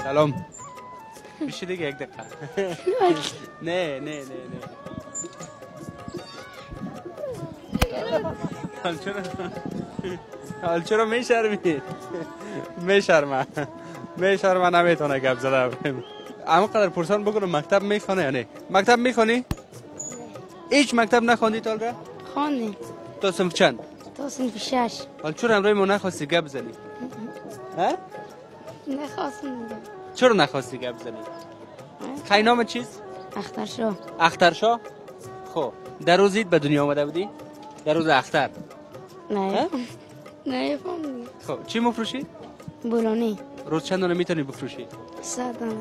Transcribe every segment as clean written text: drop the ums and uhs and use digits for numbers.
سلام. بشی دیگه یک دقیقه. نه نه نه نه. حال چرا میشرمی؟ میشرمه نمیتونه گپ زده. اما قدر پرسان بکنم مکتب میخونه یا نه؟ مکتب میخونی؟ هیچ مکتب نخوندی تالگه؟ خواندیم. تو صنف چند؟ تو صنف 6. حال چرا امروز ما نخواستی گپ بزنی؟ ها؟ نخواستم. چرا نخواستی گپ بزنی؟ خیلی نام چیست؟ اخترشاه. اخترشاه؟ خب در روز عید به دنیا آمده بودی؟ در روز اختر؟ نه نه فهمیدم. خب چی مفروشی؟ بولانی. روز چند دانه میتونی بفروشی؟ 100 دانه.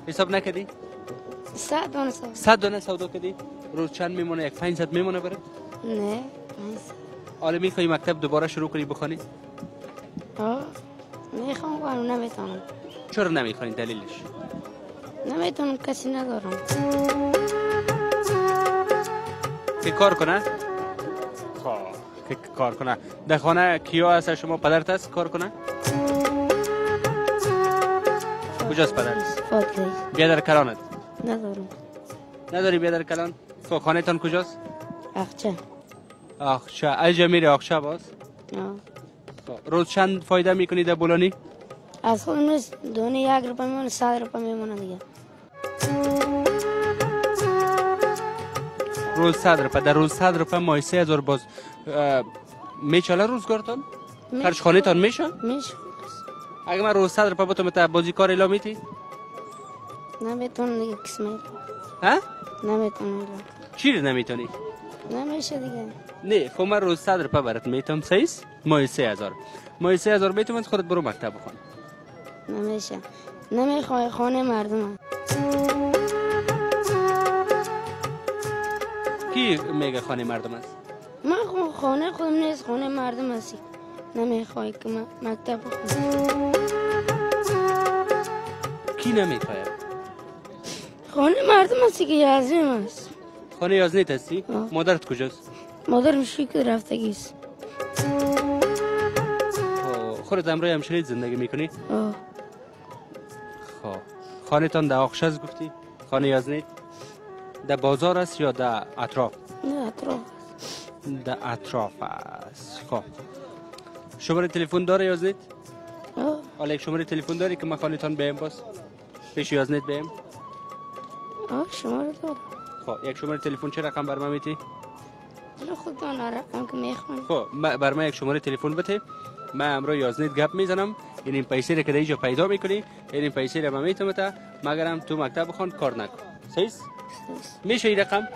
حساب نکردی؟ 100 دانه. 100 دانه سودا کردی؟ روز چند میمونه؟ یک 500 میمونه برات؟ نه. حالا میخوای مکتب دوباره شروع کنی بخونی؟ میخوام ولی نمیتونم. چرا نمیخوانی دلیلش؟ نمیتونم کسی ندارم. که کار کنه؟ خب که کار کنه. در خانه کیا هست شما؟ پدرت هست کار کنه؟ کجاست پدرت؟ فاطمه. بیادر کلانت؟ ندارم. نداری بیادر کلان؟ خب خانه تان کجاست؟ اخچه. آخشه. اجا میره آخشه باز؟ روز چند فایده میکنی در بولانی؟ از خود نیست دونه 1 روپیه میمونه 100 روپیه میمونه دیگه. روز 100 روپیه. در روز 100 روپیه ماه 3000 باز میچاله روزگارتان؟ خرج خانه تان میشه؟ میشه. اگه من روز 100 روپیه بتونم تا بازی کار اعلام میتی؟ نمیتونم دیگه کس ها؟ نمیتونم. چی رو نمیتونی؟ نمیشه دیگه. نه خب من روز 100 روپیه برات میتونم سیس ماه 3000 ماه 3000 میتونم خودت برو مکتب بخون. نمیشه. نمیخوای خانه مردم. کی میگه خانه مردم است؟ من خانه خودم نیست خانه مردم هستی. نمیخوای که مکتب بخونم. کی نمیخواد؟ خانه مردم هستی که یازیم است. خانه یازنیت هستی؟ مادرت کجاست؟ مادرم شیک رفتگیست. خودت امروز همشهری زندگی میکنی؟ خب خانه تان در آخشه است گفتی؟ خانه یازنیت؟ در بازار است یا در اطراف؟ نه اطراف. در اطراف است. خب شماره تلفن داره یازنیت؟ حالا یک شماره تلفن داری که من خانه تان بیم باز؟ پیش یازنیت بیم؟ شماره دارم. خب یک شماره تلفن چه رقم بر من میتی؟ خودتان رقم که میخوانی. خب بر من یک شماره تلفن بده. من امروز یازنیت گپ میزنم. این پیسه را که در اینجا پیدا میکنی این پیسه را من میتونم تا مگرم تو مکتب بخوان کار نکن. صحیح؟ میشه این رقم؟